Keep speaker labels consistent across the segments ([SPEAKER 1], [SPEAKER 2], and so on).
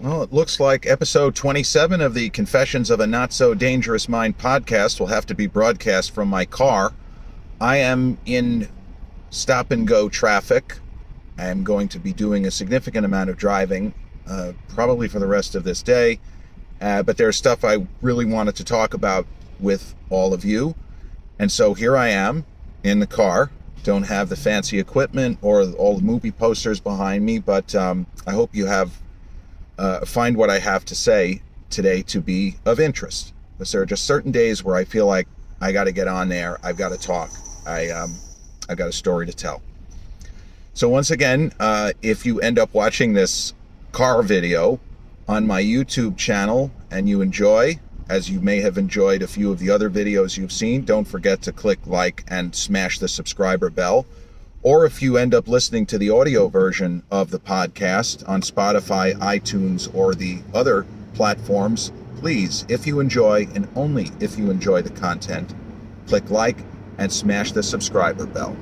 [SPEAKER 1] Well, it looks like episode 27 of the Confessions of a Not So Dangerous Mind podcast will have to be broadcast from my car. I am in stop-and-go traffic. I am going to be doing a significant amount of driving, probably for the rest of this day. But there's stuff I really wanted to talk about with all of you. And so here I am in the car. Don't have the fancy equipment or all the movie posters behind me, but I hope you find what I have to say today to be of interest. Because there are just certain days where I feel like I got to get on there. I've got to talk. I've got a story to tell. So once again, if you end up watching this car video on my YouTube channel and you enjoy, as you may have enjoyed a few of the other videos you've seen, don't forget to click like and smash the subscriber bell. Or if you end up listening to the audio version of the podcast on Spotify, iTunes, or the other platforms, please, if you enjoy, and only if you enjoy the content, click like and smash the subscriber bell.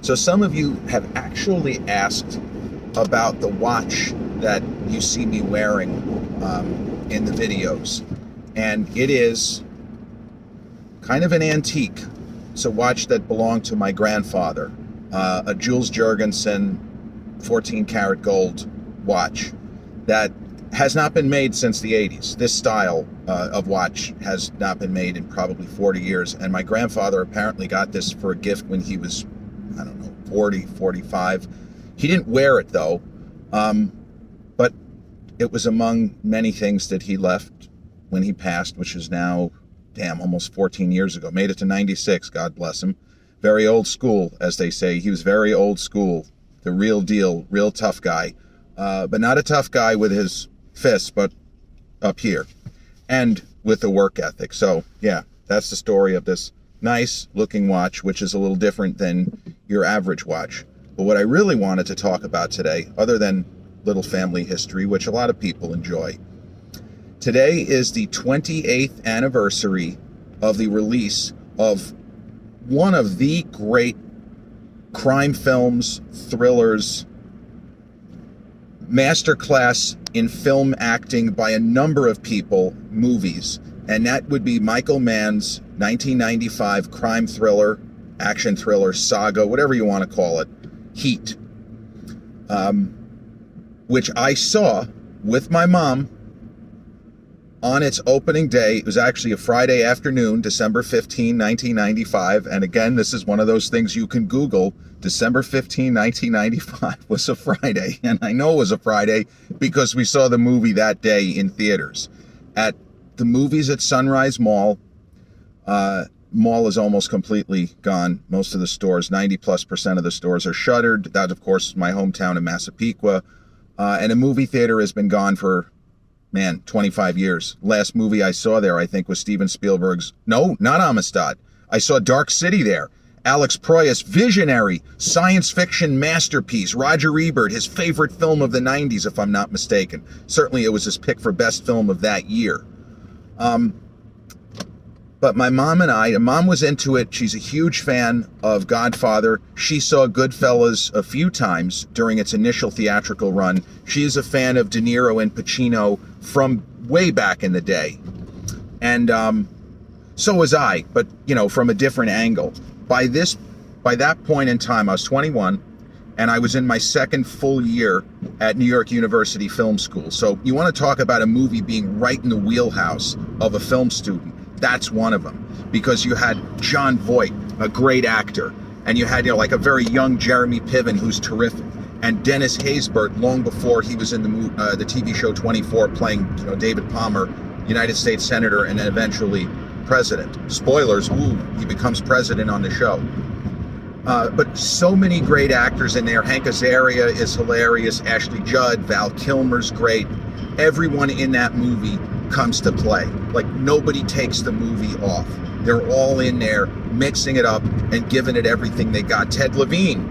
[SPEAKER 1] So some of you have actually asked about the watch that you see me wearing in the videos. And it is kind of an antique. It's a watch that belonged to my grandfather, a Jules Jurgensen 14-karat gold watch that has not been made since the 80s. This style of watch has not been made in probably 40 years. And my grandfather apparently got this for a gift when he was, 40, 45. He didn't wear it though, but it was among many things that he left when he passed, which is now, almost 14 years ago. Made it to 96, God bless him. Very old school, as they say. He was very old school, the real deal, real tough guy. But not a tough guy with his fists, but up here. And with the work ethic. So, yeah, that's the story of this nice looking watch, which is a little different than your average watch. But what I really wanted to talk about today, other than little family history, which a lot of people enjoy, today is the 28th anniversary of the release of one of the great crime films, thrillers, masterclass in film acting by a number of people, movies. And that would be Michael Mann's 1995 crime thriller, action thriller, saga, whatever you want to call it, Heat. Which I saw with my mom on its opening day. It was actually a Friday afternoon, December 15, 1995. And again, this is one of those things you can Google. December 15, 1995 was a Friday. And I know it was a Friday because we saw the movie that day in theaters. At the movies at Sunrise Mall, mall is almost completely gone. Most of the stores, 90+% of the stores are shuttered. That, of course, is my hometown of Massapequa. And a movie theater has been gone for 25 years. Last movie I saw there, I think, was Steven Spielberg's, no, not Amistad. I saw Dark City there. Alex Proyas, visionary, science fiction masterpiece. Roger Ebert, his favorite film of the 90s, if I'm not mistaken. Certainly it was his pick for best film of that year. But my mom and Mom was into it. She's a huge fan of Godfather. She saw Goodfellas a few times during its initial theatrical run. She is a fan of De Niro and Pacino from way back in the day. And so was I, but, from a different angle. By that point in time, I was 21, and I was in my second full year at New York University Film School. So you want to talk about a movie being right in the wheelhouse of a film student. That's one of them, because you had Jon Voight, a great actor, and you had like a very young Jeremy Piven, who's terrific, and Dennis Haysbert, long before he was in the TV show 24, playing David Palmer, United States Senator, and then eventually president. Spoilers, he becomes president on the show. But so many great actors in there. Hank Azaria is hilarious. Ashley Judd, Val Kilmer's great. Everyone in that movie comes to play. Like, nobody takes the movie off. They're all in there mixing it up and giving it everything they got. Ted Levine,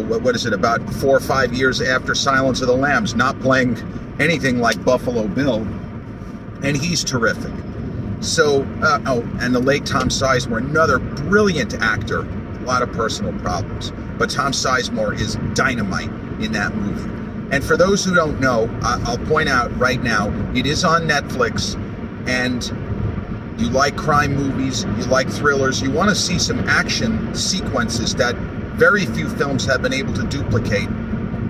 [SPEAKER 1] what is it, about 4 or 5 years after Silence of the Lambs, not playing anything like Buffalo Bill, and he's terrific. So, and the late Tom Sizemore, another brilliant actor, a lot of personal problems, but Tom Sizemore is dynamite in that movie. And for those who don't know, I'll point out right now, it is on Netflix, and you like crime movies, you like thrillers, you want to see some action sequences that very few films have been able to duplicate.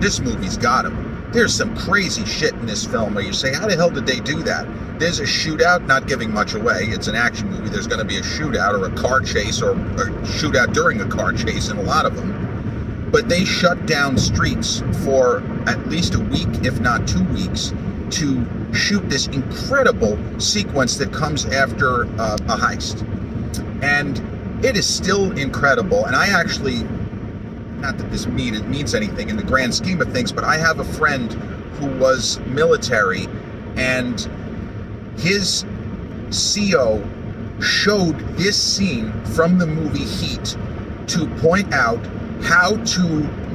[SPEAKER 1] This movie's got them. There's some crazy shit in this film where you say, how the hell did they do that? There's a shootout, not giving much away. It's an action movie. There's going to be a shootout or a car chase or a shootout during a car chase in a lot of them. But they shut down streets for at least a week, if not 2 weeks, to shoot this incredible sequence that comes after a heist. And it is still incredible. And I actually, not that this means anything in the grand scheme of things, but I have a friend who was military, and his CO showed this scene from the movie Heat to point out how to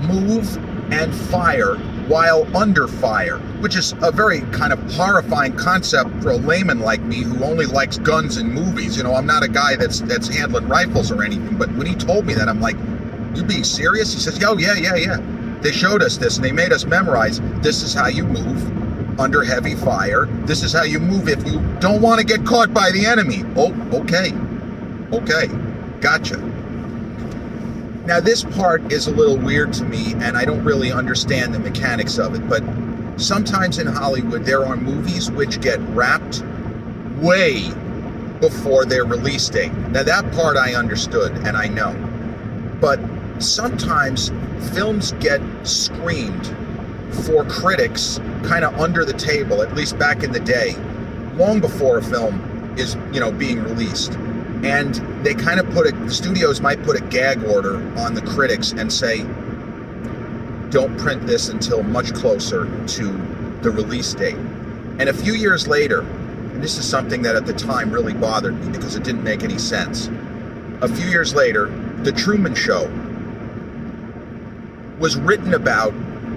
[SPEAKER 1] move and fire while under fire, which is a very kind of horrifying concept for a layman like me who only likes guns and movies. You know, I'm not a guy that's handling rifles or anything, but when he told me that, I'm like, you being serious? He says, oh, yeah. They showed us this, and they made us memorize, this is how you move under heavy fire. This is how you move if you don't want to get caught by the enemy. Oh, okay, gotcha. Now, this part is a little weird to me, and I don't really understand the mechanics of it, but sometimes in Hollywood, there are movies which get wrapped way before their release date. Now, that part I understood, and I know. But sometimes films get screened for critics kind of under the table, at least back in the day, long before a film is, being released. And they kind of the studios might put a gag order on the critics and say, don't print this until much closer to the release date. And a few years later, and this is something that at the time really bothered me because it didn't make any sense. A few years later, The Truman Show was written about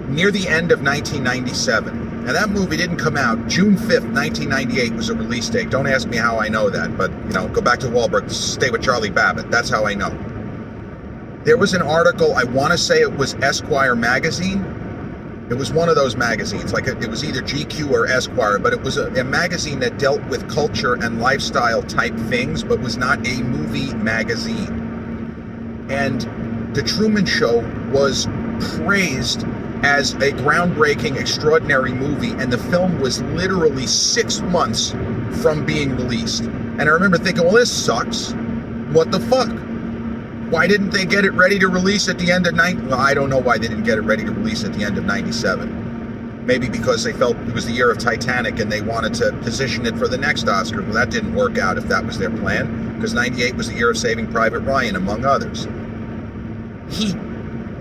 [SPEAKER 1] near the end of 1997. Now, that movie didn't come out. June 5th, 1998 was a release date. Don't ask me how I know that, but, go back to Wahlberg, stay with Charlie Babbitt. That's how I know. There was an article, I want to say it was Esquire magazine. It was one of those magazines, it was either GQ or Esquire, but it was a magazine that dealt with culture and lifestyle type things, but was not a movie magazine. And The Truman Show was praised as a groundbreaking, extraordinary movie, and the film was literally 6 months from being released. And I remember thinking, well, this sucks. What the fuck? Why didn't they get it ready to release at the end of Well, I don't know why they didn't get it ready to release at the end of 97. Maybe because they felt it was the year of Titanic and they wanted to position it for the next Oscar. Well, that didn't work out if that was their plan, because 98 was the year of Saving Private Ryan, among others. Heat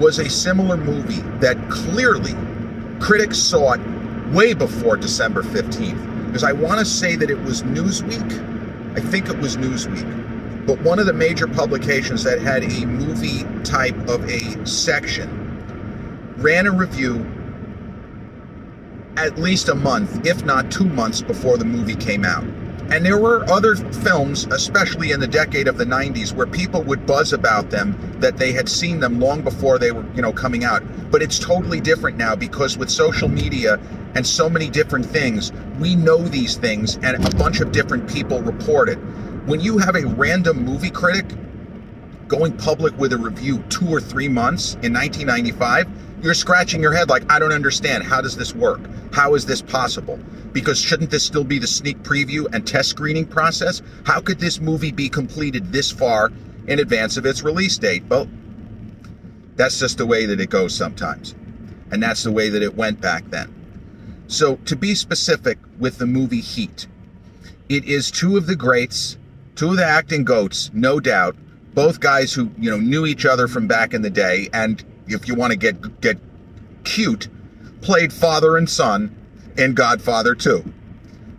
[SPEAKER 1] was a similar movie that clearly critics saw it way before December 15th. Because I want to say that it was Newsweek. I think it was Newsweek. But one of the major publications that had a movie type of a section ran a review at least a month, if not 2 months, before the movie came out. And there were other films, especially in the decade of the 90s, where people would buzz about them, that they had seen them long before they were, coming out. But it's totally different now, because with social media and so many different things, we know these things, and a bunch of different people report it. When you have a random movie critic going public with a review 2 or 3 months in 1995, you're scratching your head like, I don't understand. How does this work? How is this possible? Because shouldn't this still be the sneak preview and test screening process? How could this movie be completed this far in advance of its release date? Well, that's just the way that it goes sometimes. And that's the way that it went back then. So to be specific with the movie Heat, it is two of the greats, two of the acting goats, no doubt, both guys who, knew each other from back in the day, and if you want to get cute, played father and son in Godfather 2.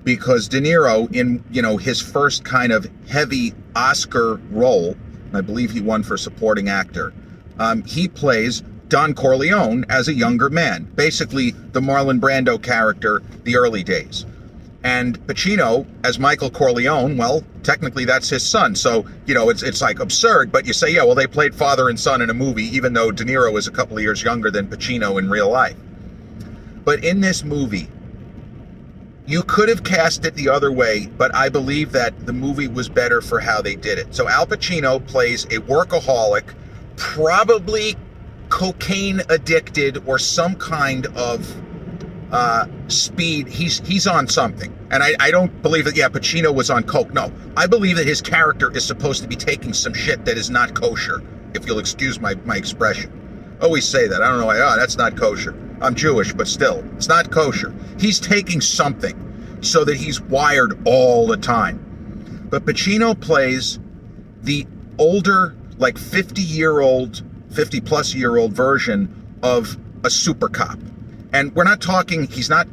[SPEAKER 1] Because De Niro, in, his first kind of heavy Oscar role, I believe he won for supporting actor, he plays Don Corleone as a younger man, basically the Marlon Brando character, the early days. And Pacino as Michael Corleone, well, technically that's his son. So, it's like absurd, but you say, yeah, well, they played father and son in a movie, even though De Niro is a couple of years younger than Pacino in real life. But in this movie, you could have cast it the other way, but I believe that the movie was better for how they did it. So Al Pacino plays a workaholic, probably cocaine addicted or some kind of speed. He's on something. And I don't believe that, Pacino was on coke. No, I believe that his character is supposed to be taking some shit that is not kosher, if you'll excuse my expression. I always say that. I don't know why, that's not kosher. I'm Jewish, but still, it's not kosher. He's taking something so that he's wired all the time. But Pacino plays the older, like 50-plus-year-old version of a super cop. And we're not talking, he's not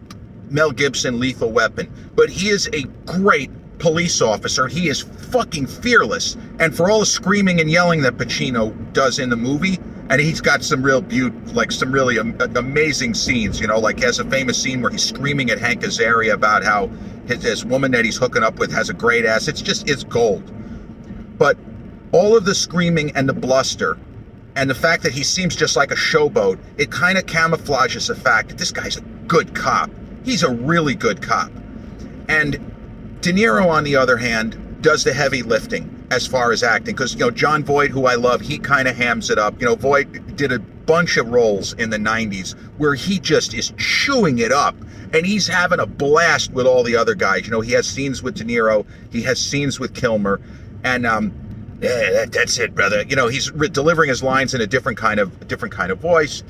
[SPEAKER 1] Mel Gibson, Lethal Weapon, but he is a great police officer. He is fucking fearless. And for all the screaming and yelling that Pacino does in the movie, and he's got some real some really amazing scenes, like he has a famous scene where he's screaming at Hank Azaria about how his woman that he's hooking up with has a great ass. It's gold. But all of the screaming and the bluster and the fact that he seems just like a showboat, it kind of camouflages the fact that this guy's a good cop. He's a really good cop. And De Niro, on the other hand, does the heavy lifting as far as acting. Because, John Voight, who I love, he kind of hams it up. Voight did a bunch of roles in the 90s where he just is chewing it up. And he's having a blast with all the other guys. He has scenes with De Niro. He has scenes with Kilmer. And that's it, brother. He's delivering his lines in a different kind of voice.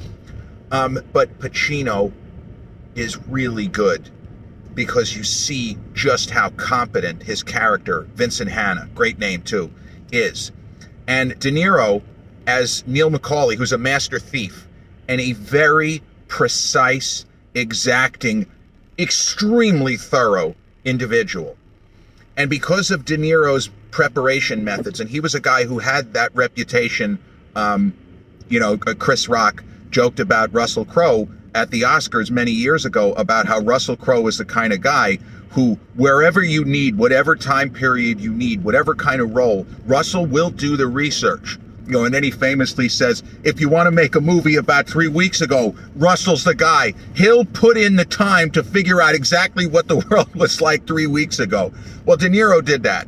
[SPEAKER 1] But Pacino is really good because you see just how competent his character, Vincent Hanna, great name too, is. And De Niro as Neil McCauley, who's a master thief and a very precise, exacting, extremely thorough individual. And because of De Niro's preparation methods, and he was a guy who had that reputation, Chris Rock joked about Russell Crowe at the Oscars many years ago about how Russell Crowe was the kind of guy who, wherever you need, whatever time period you need, whatever kind of role, Russell will do the research. And then he famously says, if you want to make a movie about 3 weeks ago, Russell's the guy. He'll put in the time to figure out exactly what the world was like 3 weeks ago. Well, De Niro did that.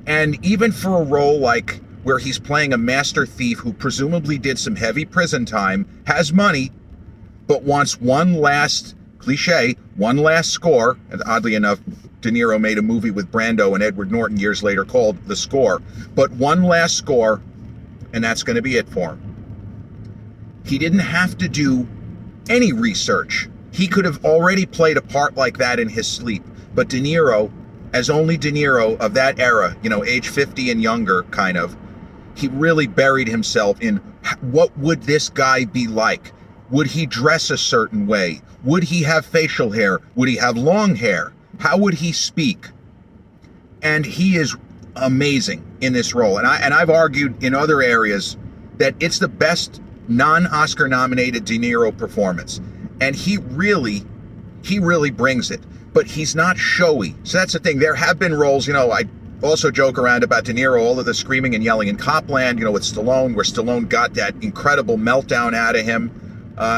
[SPEAKER 1] And even for a role like where he's playing a master thief who presumably did some heavy prison time, has money, but wants one last score. And oddly enough, De Niro made a movie with Brando and Edward Norton years later called The Score. But one last score, and that's going to be it for him. He didn't have to do any research. He could have already played a part like that in his sleep. But De Niro, as only De Niro of that era, age 50 and younger kind of, he really buried himself in what would this guy be like? Would he dress a certain way? Would he have facial hair? Would he have long hair? How would he speak? And he is amazing in this role. And I've argued in other areas that it's the best non-Oscar nominated De Niro performance. And he really brings it. But he's not showy. So that's the thing. There have been roles, I also joke around about De Niro, all of the screaming and yelling in Copland, with Stallone, where Stallone got that incredible meltdown out of him.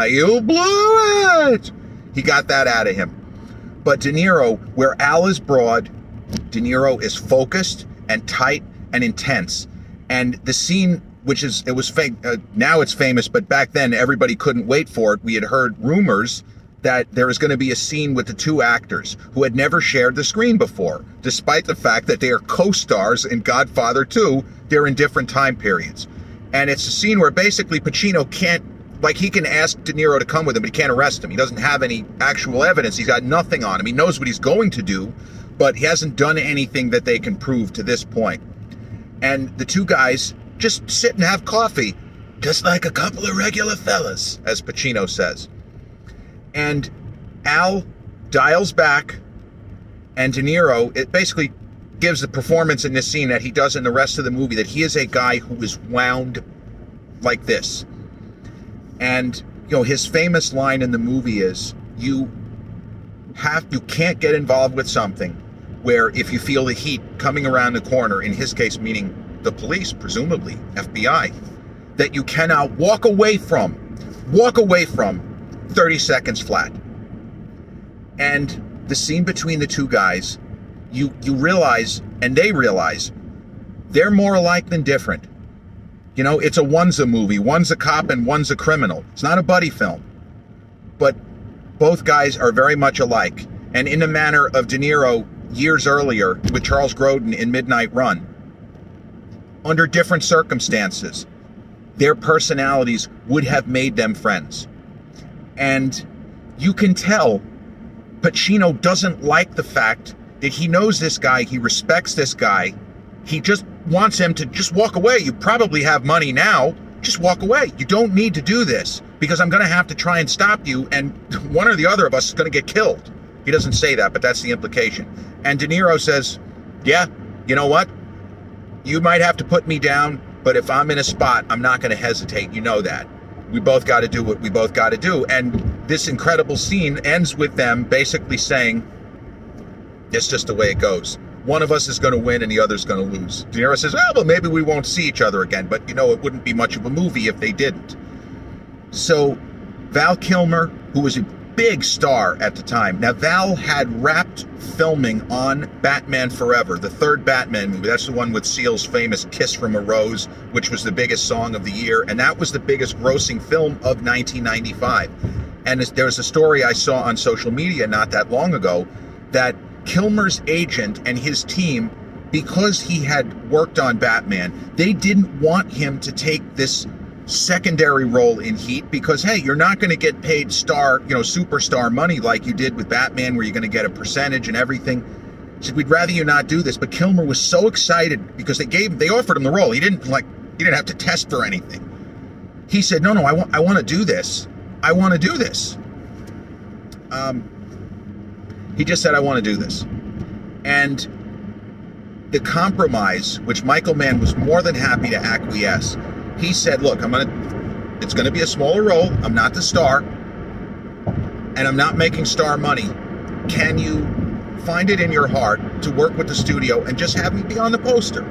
[SPEAKER 1] You blew it! He got that out of him. But De Niro, where Al is broad, De Niro is focused and tight and intense. And the scene, now it's famous, but back then everybody couldn't wait for it. We had heard rumors that there was going to be a scene with the two actors who had never shared the screen before, despite the fact that they are co-stars in Godfather 2. They're in different time periods. And it's a scene where basically Pacino he can ask De Niro to come with him, but he can't arrest him. He doesn't have any actual evidence. He's got nothing on him. He knows what he's going to do, but he hasn't done anything that they can prove to this point. And the two guys just sit and have coffee, just like a couple of regular fellas, as Pacino says. And Al dials back, and De Niro, it basically gives the performance in this scene that he does in the rest of the movie, that he is a guy who is wound like this. And, his famous line in the movie is, you can't get involved with something where if you feel the heat coming around the corner, in his case meaning the police, presumably FBI, that you cannot walk away from 30 seconds flat. And the scene between the two guys, you realize, and they realize, they're more alike than different. You know, it's one's a movie. One's a cop and one's a criminal. It's not a buddy film. But both guys are very much alike. And in the manner of De Niro years earlier with Charles Grodin in Midnight Run, under different circumstances, their personalities would have made them friends. And you can tell Pacino doesn't like the fact that he knows this guy, he respects this guy, he just wants him to just walk away. You probably have money now, just walk away. You don't need to do this because I'm going to have to try and stop you and one or the other of us is going to get killed. He doesn't say that, but that's the implication. And De Niro says, yeah, you know what? You might have to put me down, but if I'm in a spot, I'm not going to hesitate. You know that. We both got to do what we both got to do. And this incredible scene ends with them basically saying, it's just the way it goes. One of us is going to win and the other's going to lose. De Niro says, well, maybe we won't see each other again. But, you know, it wouldn't be much of a movie if they didn't. So Val Kilmer, who was a big star at the time. Now, Val had wrapped filming on Batman Forever, the third Batman movie. That's the one with Seal's famous Kiss from a Rose, which was the biggest song of the year. And that was the biggest grossing film of 1995. And there's a story I saw on social media not that long ago that Kilmer's agent and his team, because he had worked on Batman, they didn't want him to take this secondary role in Heat because, hey, you're not going to get paid superstar money like you did with Batman, where you're going to get a percentage and everything. He said, we'd rather you not do this. But Kilmer was so excited because they offered him the role. He didn't have to test for anything. He said, no, I want to do this. I want to do this. He just said, I want to do this. And the compromise, which Michael Mann was more than happy to acquiesce, he said, look, it's going to be a smaller role. I'm not the star, and I'm not making star money. Can you find it in your heart to work with the studio and just have me be on the poster?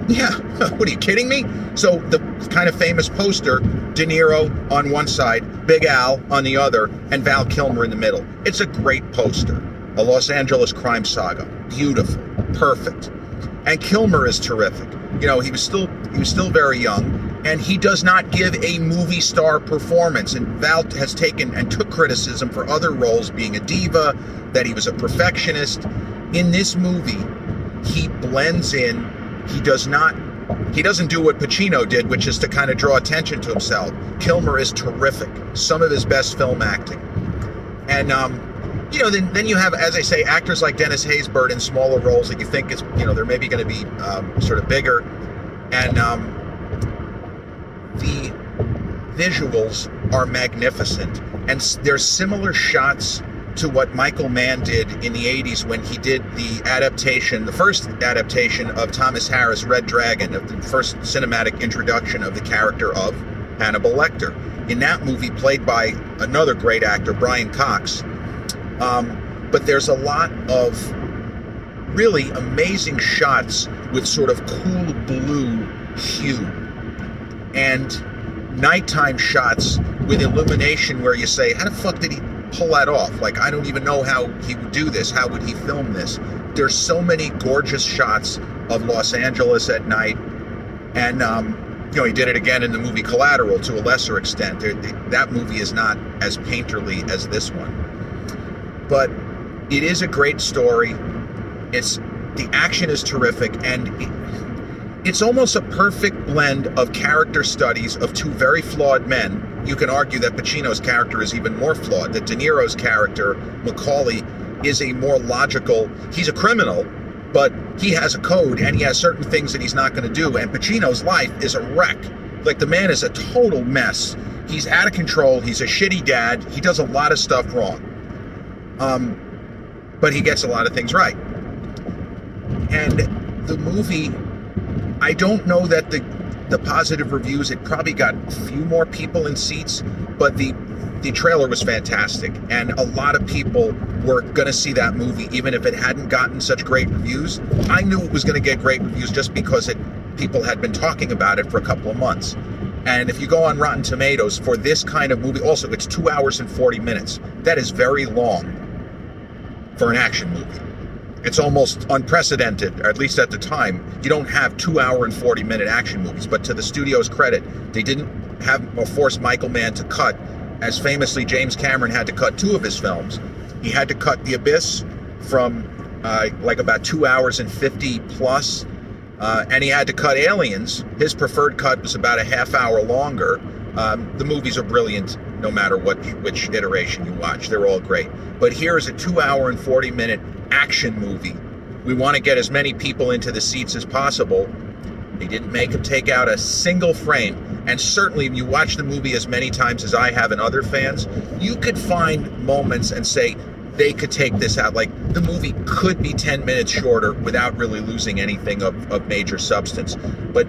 [SPEAKER 1] Yeah, what are you kidding me? So the kind of famous poster, De Niro on one side, Big Al on the other, and Val Kilmer in the middle. It's a great poster. A Los Angeles Crime Saga. Beautiful. Perfect. And Kilmer is terrific. You know, he was still very young, and he does not give a movie star performance. And Val has taken and took criticism for other roles, being a diva, that he was a perfectionist. In this movie, he blends in. He doesn't do what Pacino did, which is to kind of draw attention to himself. Kilmer is terrific. Some of his best film acting. And then you have, as I say, actors like Dennis Haysbert in smaller roles that you think is, they're maybe going to be sort of bigger. And the visuals are magnificent. And there's similar shots to what Michael Mann did in the 80s when he did the first adaptation of Thomas Harris' Red Dragon, of the first cinematic introduction of the character of Hannibal Lecter. In that movie, played by another great actor, Brian Cox. But there's a lot of really amazing shots with sort of cool blue hue and nighttime shots with illumination where you say, how the fuck did he pull that off? Like, I don't even know how he would do this. How would he film this? There's so many gorgeous shots of Los Angeles at night. And, he did it again in the movie Collateral to a lesser extent. That movie is not as painterly as this one. But it is a great story. The action is terrific, and it's almost a perfect blend of character studies of two very flawed men. You can argue that Pacino's character is even more flawed, that De Niro's character, Macaulay, is a more logical, he's a criminal, but he has a code, and he has certain things that he's not going to do, and Pacino's life is a wreck. Like, the man is a total mess. He's out of control. He's a shitty dad. He does a lot of stuff wrong. But he gets a lot of things right. And the movie, I don't know that the positive reviews, it probably got a few more people in seats, but the trailer was fantastic. And a lot of people were going to see that movie, even if it hadn't gotten such great reviews. I knew it was going to get great reviews just because people had been talking about it for a couple of months. And if you go on Rotten Tomatoes for this kind of movie, also, it's 2 hours and 40 minutes. That is very long. for an action movie. It's almost unprecedented, or at least at the time. You don't have 2 hour and 40-minute action movies, but to the studio's credit, they didn't have or force Michael Mann to cut, as famously James Cameron had to cut 2 of his films. He had to cut The Abyss from like about 2 hours and 50 plus, and he had to cut Aliens. His preferred cut was about a half hour longer. The movies are brilliant no matter which iteration you watch. They're all great. But here is a 2 hour and 40-minute action movie. We want to get as many people into the seats as possible. They didn't make him take out a single frame. And certainly, if you watch the movie as many times as I have and other fans, you could find moments and say, they could take this out. Like, the movie could be 10 minutes shorter without really losing anything of major substance. But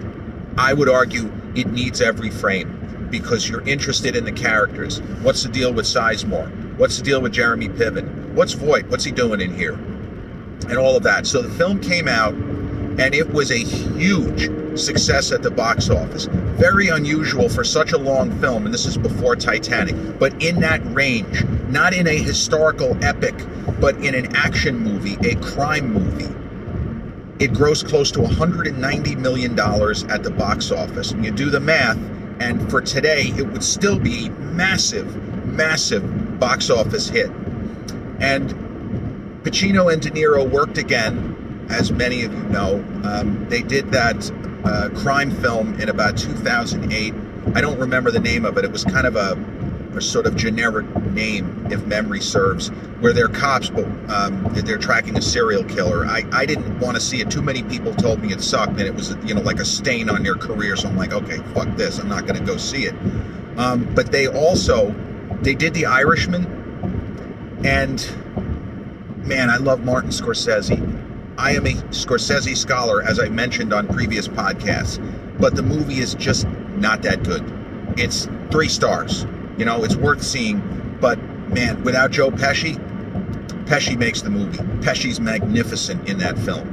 [SPEAKER 1] I would argue it needs every frame because you're interested in the characters. What's the deal with Sizemore? What's the deal with Jeremy Piven? What's Voight? What's he doing in here? And all of that. So the film came out, and it was a huge success at the box office. Very unusual for such a long film, and this is before Titanic, but in that range, not in a historical epic, but in an action movie, a crime movie. It grossed close to $190 million at the box office. And you do the math, and for today, it would still be massive, massive box office hit. And Pacino and De Niro worked again, as many of you know. They did that crime film in about 2008. I don't remember the name of it. It was kind of a sort of generic name, if memory serves, where they're cops, but they're tracking a serial killer. I didn't want to see it. Too many people told me it sucked, and it was, you know, like a stain on your career. So I'm like, okay, fuck this. I'm not going to go see it. But they did The Irishman, and man, I love Martin Scorsese. I am a Scorsese scholar, as I mentioned on previous podcasts, but the movie is just not that good. It's 3 stars. You know, it's worth seeing, but man, without Joe Pesci, Pesci makes the movie. Pesci's magnificent in that film,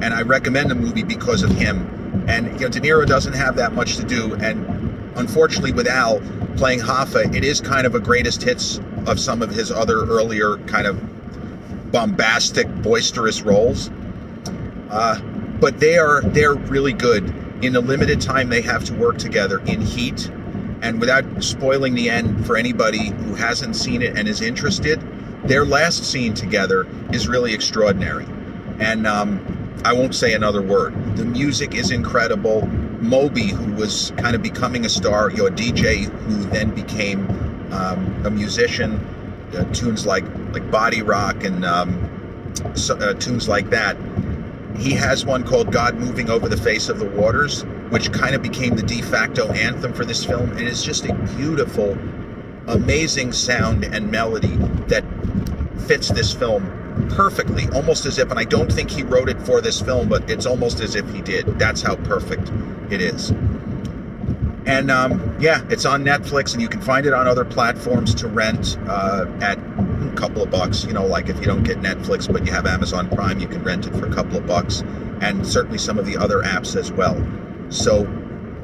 [SPEAKER 1] and I recommend the movie because of him. And you know, De Niro doesn't have that much to do, and unfortunately with Al playing Hoffa, it is kind of a greatest hits of some of his other earlier kind of bombastic, boisterous roles. But they're really good in the limited time they have to work together in Heat. And without spoiling the end for anybody who hasn't seen it and is interested, their last scene together is really extraordinary. And I won't say another word. The music is incredible. Moby, who was kind of becoming a star, you know, a DJ who then became a musician, tunes like Body Rock and tunes like that. He has one called God Moving Over the Face of the Waters, which kind of became the de facto anthem for this film. And it's just a beautiful, amazing sound and melody that fits this film perfectly, almost as if, and I don't think he wrote it for this film, but it's almost as if he did. That's how perfect it is. And yeah, it's on Netflix, and you can find it on other platforms to rent at a couple of bucks. You know, like if you don't get Netflix, but you have Amazon Prime, you can rent it for a couple of bucks, and certainly some of the other apps as well. So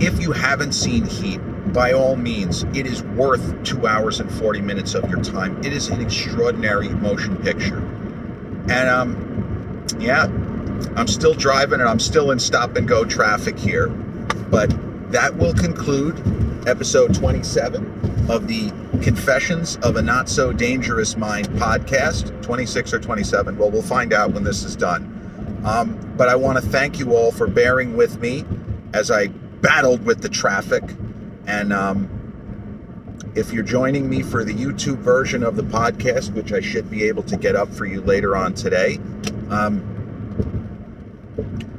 [SPEAKER 1] if you haven't seen Heat, by all means, it is worth 2 hours and 40 minutes of your time. It is an extraordinary motion picture. And yeah, I'm still driving, and I'm still in stop and go traffic here, but that will conclude episode 27 of the Confessions of a Not So Dangerous Mind podcast. 26 or 27. Well, we'll find out when this is done. But I want to thank you all for bearing with me as I battled with the traffic. And if you're joining me for the YouTube version of the podcast, which I should be able to get up for you later on today,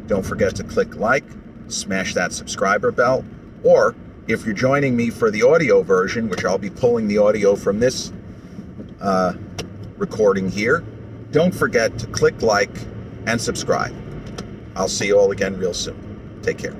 [SPEAKER 1] don't forget to click like, smash that subscriber bell. Or if you're joining me for the audio version, which I'll be pulling the audio from this recording here, don't forget to click like and subscribe. I'll see you all again real soon. Take care.